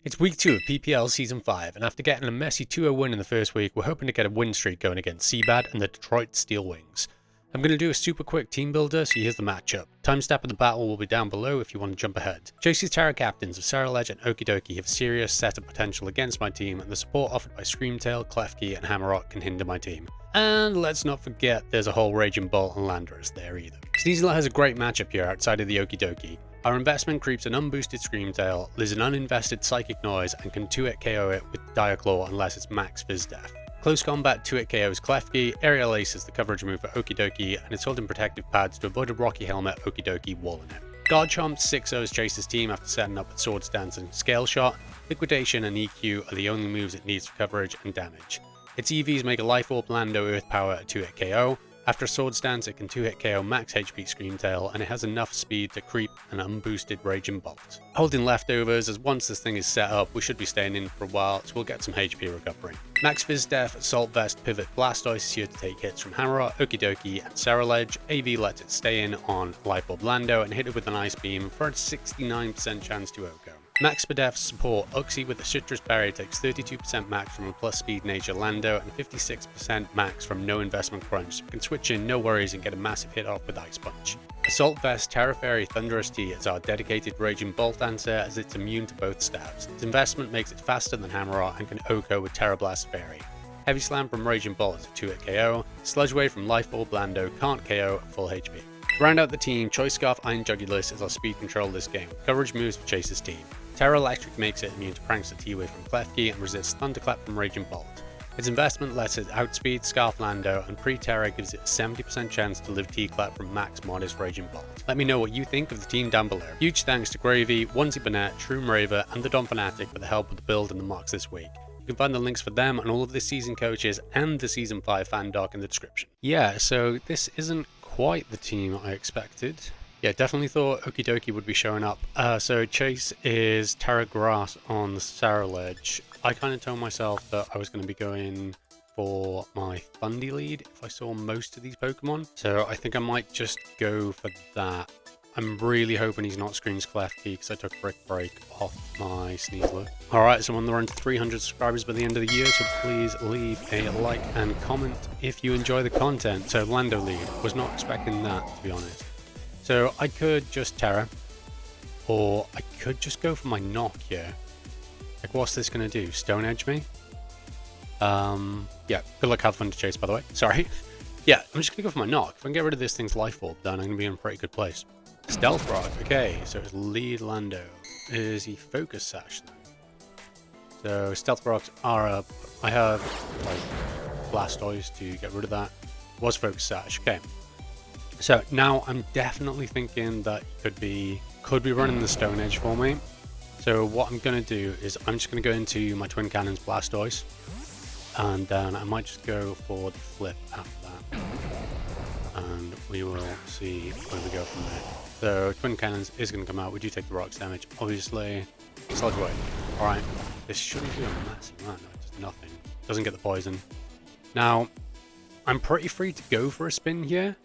It's week 2 of PPL Season 5, and after getting a messy 2-0 win in the first week, we're hoping to get a win streak going against CBAD and the Detroit Steel Wings. I'm going to do a super quick team builder, so here's the matchup. Timestamp of the battle will be down below if you want to jump ahead. Chasey's Terra captains of Scarlet and Okidoki have serious setup potential against my team, and the support offered by Screamtail, Klefki, and Hammerrock can hinder my team. And let's not forget there's a whole Raging Bolt and Landorus there either. Sneasel has a great matchup here outside of the Okidoki. Our investment creeps an unboosted Screamtail, there's an uninvested Psychic Noise, and can 2-hit KO it with Dire Claw unless it's max Fizdef. Close combat 2-hit KOs Klefki, Aerial Ace is the coverage move for Okidoki, and it's holding protective pads to avoid a Rocky Helmet Okidoki walling it. Garchomp 6-0s Chase's team after setting up with Swords Dance and Scale Shot. Liquidation and EQ are the only moves it needs for coverage and damage. Its EVs make a Life Orb Lando Earth Power a 2-hit KO. After Swords Dance, it can 2-hit KO max HP Screamtail, and it has enough speed to creep an unboosted Raging Bolt. Holding leftovers, as once this thing is set up, we should be staying in for a while, so we'll get some HP recovery. Max Fizdef, Assault Vest, Pivot, Blastoise is here to take hits from Hammerrock, Okidoki, and Ceruledge. AV lets it stay in on Life Orb Lando and hit it with an Ice Beam for a 69% chance to OHKO. Max Spadef support Uxie with the Citrus Berry takes 32% max from a plus speed nature Lando and 56% max from no investment crunch, so we can switch in no worries and get a massive hit off with Ice Punch. Assault Vest Terra Fairy Thunderous Tea is our dedicated Raging Bolt answer as it's immune to both stabs. Its investment makes it faster than Hammerrock and can OHKO with Terra Blast Fairy. Heavy Slam from Raging Bolt is a 2-hit KO. Sludge Wave from Life Orb Lando can't KO at full HP. To round out the team, Choice Scarf Iron Jugulis is our speed control this game, coverage moves for Chase's team. Terra Electric makes it immune to Prankster T-Wave from Klefki and resists Thunderclap from Raging Bolt. Its investment lets it outspeed Scarf Lando, and pre-Terra gives it a 70% chance to live T-Clap from max modest Raging Bolt. Let me know what you think of the team down below. Huge thanks to Gravy, Onesie Burnett, Shroom Raver, and the Don Fanatic for the help with the build and the mocks this week. You can find the links for them and all of the season coaches and the Season 5 fan doc in the description. Yeah, so this isn't quite the team I expected. Yeah, definitely thought Okidoki would be showing up. So Chase is Terra Grass on the Ceruledge. I kind of told myself that I was going to be going for my Thundy lead if I saw most of these Pokemon. So I think I might just go for that. I'm really hoping he's not Screams Klefki because I took Brick Break off my Sneasler. Alright, so I'm on the run to 300 subscribers by the end of the year, so please leave a like and comment if you enjoy the content. So Lando lead, was not expecting that to be honest. So I could just Terra, or I could just go for my Knock here. Like, what's this going to do? Stone Edge me? Yeah, good luck, have fun to Chase, by the way. Sorry. Yeah, I'm just going to go for my Knock. If I can get rid of this thing's Life Orb, then I'm going to be in a pretty good place. Stealth Rock, okay, so it's lead Lando. Is he Focus Sash then? So Stealth Rocks are up. I have, like, Blastoise to get rid of that. Was Focus Sash, okay. So now I'm definitely thinking that he could be running the Stone Edge for me. So what I'm going to do is I'm just going to go into my Twin Cannons Blastoise, and then I might just go for the flip after that, and we will see where we go from there. So Twin Cannons is going to come out. We do take the rocks damage, obviously. Sludge Wave. Alright, this shouldn't do a massive amount, no, it does nothing. Doesn't get the poison. Now, I'm pretty free to go for a spin here.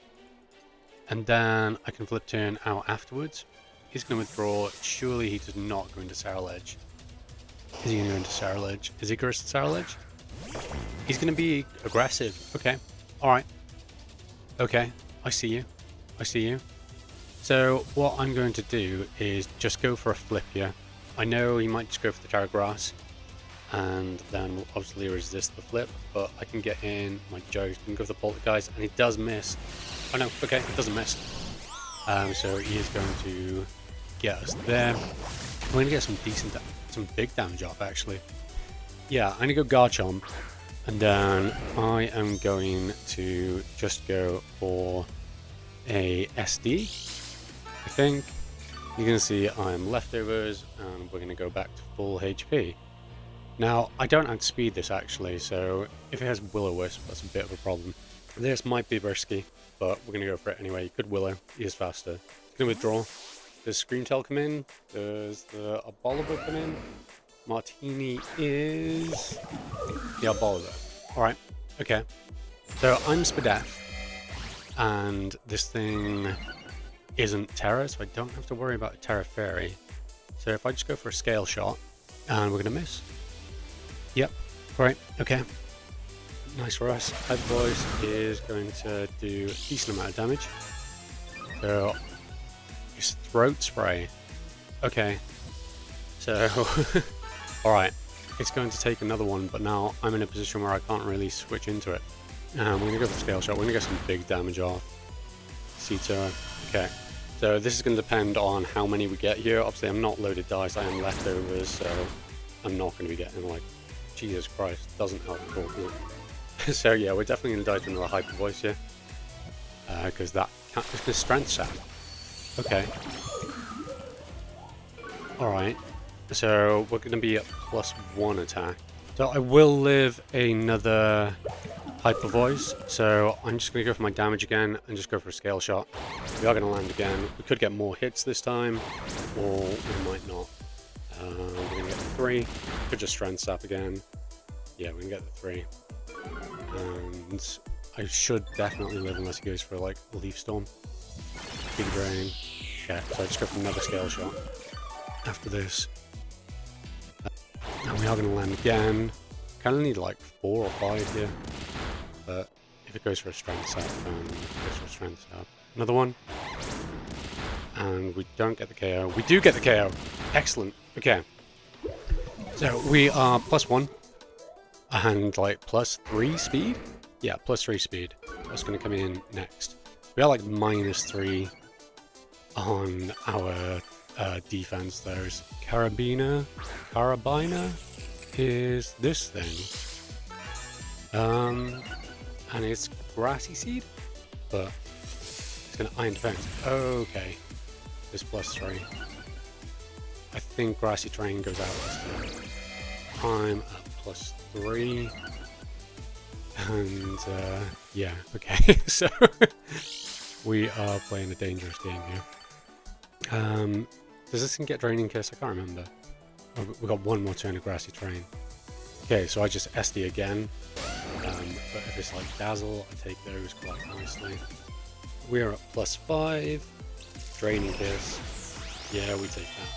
And then I can flip turn out afterwards. He's going to withdraw. Surely he does not go into Ceruledge. Is he going to go into Ceruledge? Is he going to Ceruledge? He's going to be aggressive. Okay. Alright. Okay. I see you. I see you. So what I'm going to do is just go for a flip here. I know he might just go for the Terra Grass. And then we'll obviously resist the flip. But I can get in my Joe. Can go for the Poltergeist. And he does miss. Oh no, okay, it doesn't miss. So he is going to get us there. We're going to get some big damage off actually. Yeah, I'm going to go Garchomp. And then I am going to just go for a SD. I think. You're going to see I'm leftovers and we're going to go back to full HP. Now, I don't outspeed this actually, so if it has Will-O-Wisp, that's a bit of a problem. This might be risky, but we're going to go for it anyway. You could Willow, he is faster. Going to withdraw. Does Screamtail come in? Does the Aboliver come in? Martini is the Aboliver. Alright, okay. So I'm Spadef, and this thing isn't Terra, so I don't have to worry about a Terra Fairy. So if I just go for a Scale Shot, And we're going to miss. Yep. Great. Okay. Nice for us. Hyper Voice is going to do a decent amount of damage. So, use Throat Spray. Okay. So, alright. It's going to take another one, but now I'm in a position where I can't really switch into it. We're going to go for Scale Shot. We're going to get some big damage off. Cito. Okay. So this is going to depend on how many we get here. Obviously, I'm not loaded dice. I am leftovers, so I'm not going to be getting, like, Jesus Christ. Doesn't help at all. So yeah, we're definitely going to die to another Hyper Voice here. Because that can't... It's the Strength Sap. Okay. Alright. So we're going to be at +1 attack. So I will live another Hyper Voice. So I'm just going to go for my damage again and just go for a Scale Shot. We are going to land again. We could get more hits this time, or we might not. We're going to get 3. Could just Strength Sap again. Yeah, we can get the 3. And I should definitely live unless he goes for like a Leaf Storm. Big Drain. Okay, so I just go for another Scale Shot after this. And we are going to land again. Kind of need like 4 or 5 here. But if it goes for a Strength Sap, then it goes for a Strength Sap. Another one. And we don't get the KO. We do get the KO. Excellent. Okay. So we are +1. And like +3 speed? Yeah, +3 speed. That's going to come in next. We are like -3 on our defense. There's Carabiner is this thing. And it's Grassy Seed, but it's going to Iron Defense. Okay. This +3. I think Grassy Terrain goes out this time. I'm at +3. And, yeah, okay. So, we are playing a dangerous game here. Does this thing get Draining Kiss? I can't remember. Oh, we've got one more turn of Grassy Terrain. Okay, so I just SD again. But if it's like Dazzle, I take those quite nicely. We're at +5. Draining Kiss. Yeah, we take that.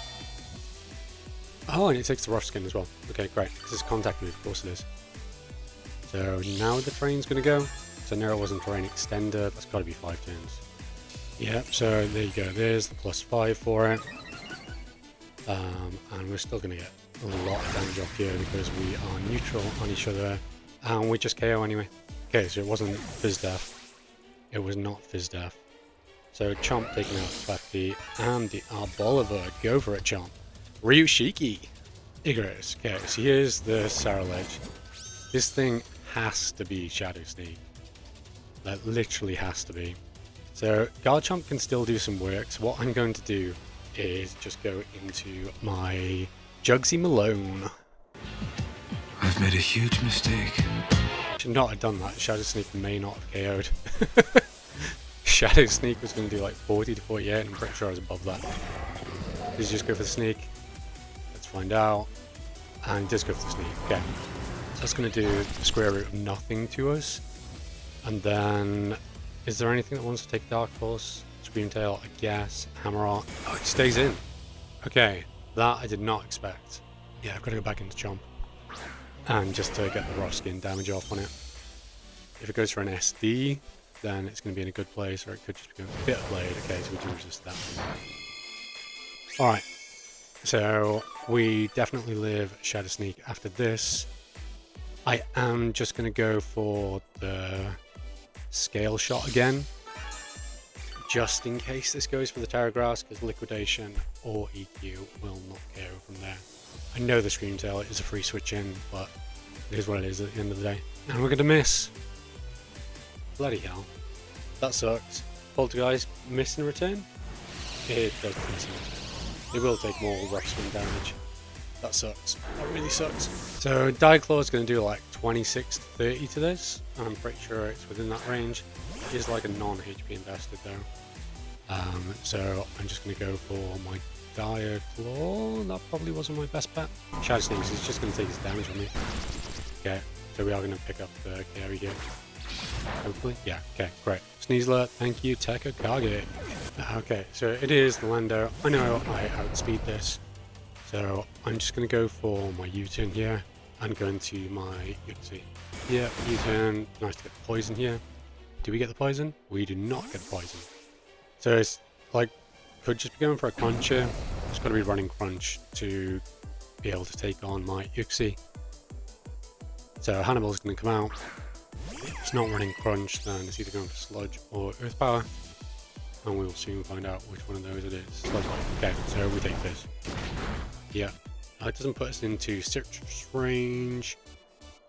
Oh, and it takes the Rough Skin as well. Okay, great. This is Contact Move, of course it is. So now the train's going to go. So now it wasn't Terrain Extender. That's got to be 5 turns. Yep, so there you go. There's the +5 for it. And we're still going to get a lot of damage off here because we are neutral on each other. And we just KO anyway. Okay, so it wasn't Fizz Death. It was not Fizz Death. So Chomp taking out Clefty and the Arboliver. Go for it, Chomp. Ryushiki. Igorous. Okay, so here's the Saralege. This thing has to be Shadow Sneak. That literally has to be. So Garchomp can still do some work. So what I'm going to do is just go into my Jugsy Malone. I've made a huge mistake. Should not have done that. Shadow Sneak may not have KO'd. Shadow Sneak was going to do like 40 to 48, and I'm pretty sure I was above that. Let's just go for the Sneak. Let's find out. And just go for the Sneak. Okay. So that's going to do the square root of nothing to us. And then, is there anything that wants to take Dark Pulse? Screamtail, I guess. Hammerheart. Oh, it stays in. Okay. That I did not expect. Yeah, I've got to go back into Chomp. And just to get the Rough Skin damage off on it. If it goes for an SD, then it's going to be in a good place, or it could just be a bit of Blade. Okay, so we can resist that. Alright. So, we definitely live Shadow Sneak after this. I am just going to go for the Scale Shot again. Just in case this goes for the Terra Grass, because Liquidation or EQ will not go from there. I know the Screamtail is a free switch in, but it is what it is at the end of the day. And we're going to miss. Bloody hell. That sucks. Poltergeist miss in return? It does miss in return. It will take more Rough Skin damage. That sucks. That really sucks. So Diaclaw is going to do like 26 to 30 to this. And I'm pretty sure it's within that range. It is like a non-HP invested though. So I'm just going to go for my Diaclaw. That probably wasn't my best bet. Shadow Sneak is just going to take his damage on me. Okay, so we are going to pick up the carry here. Hopefully. Yeah, okay, great. Sneasler, thank you, Tekakage. Okay, so it is the Lando. I know I outspeed this. So I'm just going to go for my U-turn here and go into my Yuxi. Yeah, U-turn. Nice to get the poison here. Do we get the poison? We do not get the poison. So it's like, could just be going for a crunch here. Just got to be running crunch to be able to take on my Yuxi. So Hannibal's going to come out. If it's not running crunch, then it's either going for sludge or earth power. And we will soon find out which one of those it is. Sludge. Okay, so we take this. Yeah. It doesn't put us into citrus range.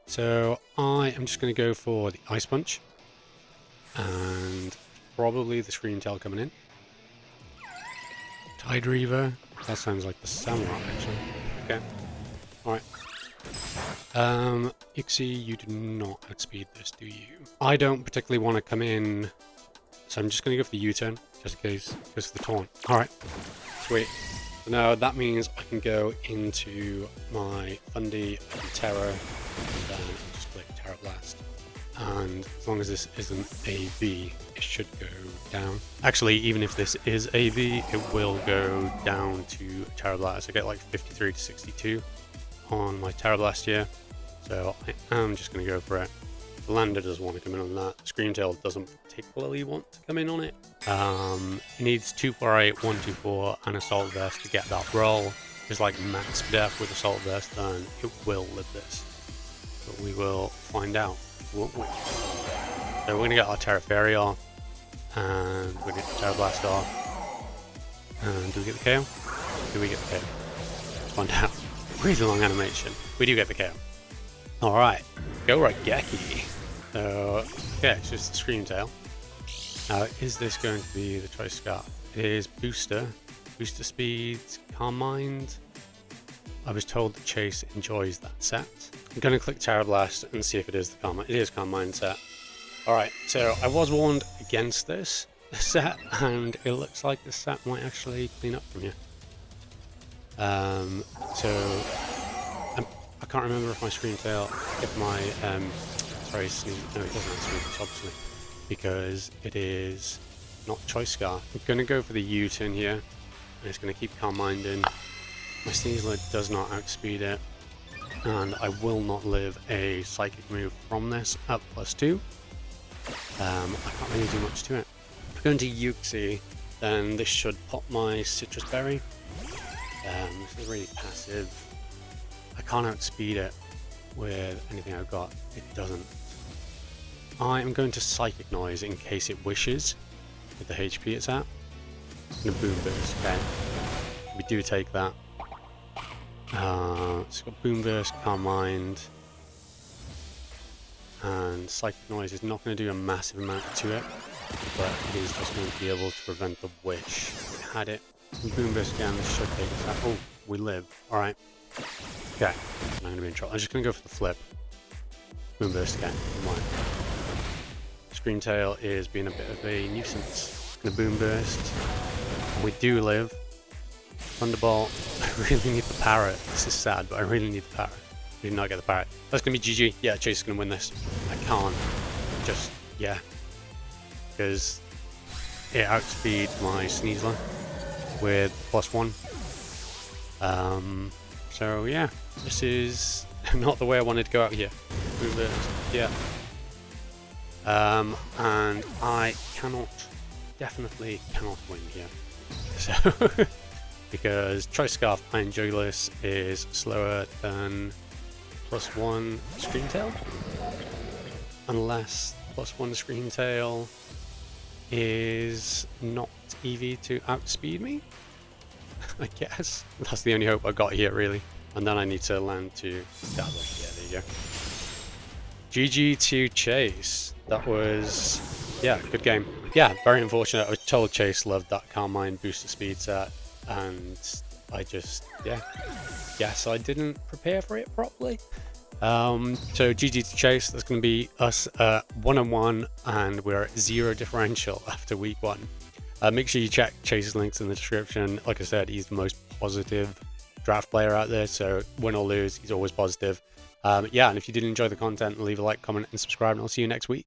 So I am just going to go for the Ice Punch. And probably the Scream Tail coming in. Tide Reaver. That sounds like the Samurai, actually. Okay. Alright. Ixie, you do not outspeed this, do you? I don't particularly want to come in, so I'm just going to go for the U-turn, just in case, goes for the taunt. Alright. Sweet. So now that means I can go into my Fundy and Terror, and then I'll just click Terror Blast. And as long as this isn't AV, it should go down. Actually, even if this is AV, it will go down to Terror Blast. I get like 53 to 62 on my Terror Blast here. So I am just going to go for it. The Lander doesn't want to come in on that. Scream Tail doesn't particularly want to come in on it. It needs 248, 124, and Assault Vest to get that roll. It's like max death with Assault Vest, then it will live this. But we will find out, won't we? So we're going to get our Terra Fairy off, and we're going to get the Terra Blast off. And do we get the KO? Do we get the KO? Let's find out. Really long animation. We do get the KO. Alright, go Raigeki. So, yeah, it's just the Scream Tail. Now, is this going to be the Choice Scarf? It is Booster. Booster Speed, Calm Mind. I was told that Chase enjoys that set. I'm going to click Terra Blast and see if it is the Calm Mind. It is Calm Mind set. Alright, so I was warned against this set, and it looks like this set might actually clean up from here. I can't remember if my Scream Tail, if my, sorry, Sneeze, no it doesn't have Sneeze, obviously, because it is not Choice Scarf. I'm going to go for the U-turn here, and it's going to keep Calm Mind in. My Sneasler does not outspeed it, and I will not live a Psychic move from this at +2. I can't really do much to it. If I go into Yuxi, then this should pop my Citrus Berry. This is really passive. I can't outspeed it with anything I've got. It doesn't. I am going to Psychic Noise in case it wishes with the HP it's at. I'm going to Boom Burst, okay. We do take that. It's got Boom Burst, Calm Mind. And Psychic Noise is not going to do a massive amount to it, but it is just going to be able to prevent the Wish. We had it. Boom Burst again, this should take us out. Oh, we live. Alright. Okay. I'm going to be in trouble. I'm just going to go for the flip. Boom Burst again. Right. Scream Tail is being a bit of a nuisance. The Boom Burst. We do live. Thunderbolt. I really need the Parrot. This is sad, but I really need the Parrot. We did not get the Parrot. That's going to be GG. Yeah, Chase is going to win this. I can't. Just, yeah. Because it outspeeds my Sneasler with +1. So yeah, this is not the way I wanted to go out here. Boom Burst. Yeah. And I definitely cannot win here. So, because Choice Scarf Iron Jugulis is slower than +1 Scream Tail. Unless +1 Scream Tail is not EV to outspeed me. I guess. That's the only hope I got here, really. And then I need to land to Dazzle. Yeah, there you go. GG to Chase. That was, yeah, good game. Yeah, very unfortunate. I was told Chase loved that Calm Mind booster speed set, and I just, yeah, guess I didn't prepare for it properly. So GG to Chase. That's going to be us 1-1, and we're at 0 differential after week 1. Make sure you check Chase's links in the description. Like I said, he's the most positive draft player out there, so win or lose, he's always positive. Yeah, and if you did enjoy the content, leave a like, comment, and subscribe, and I'll see you next week.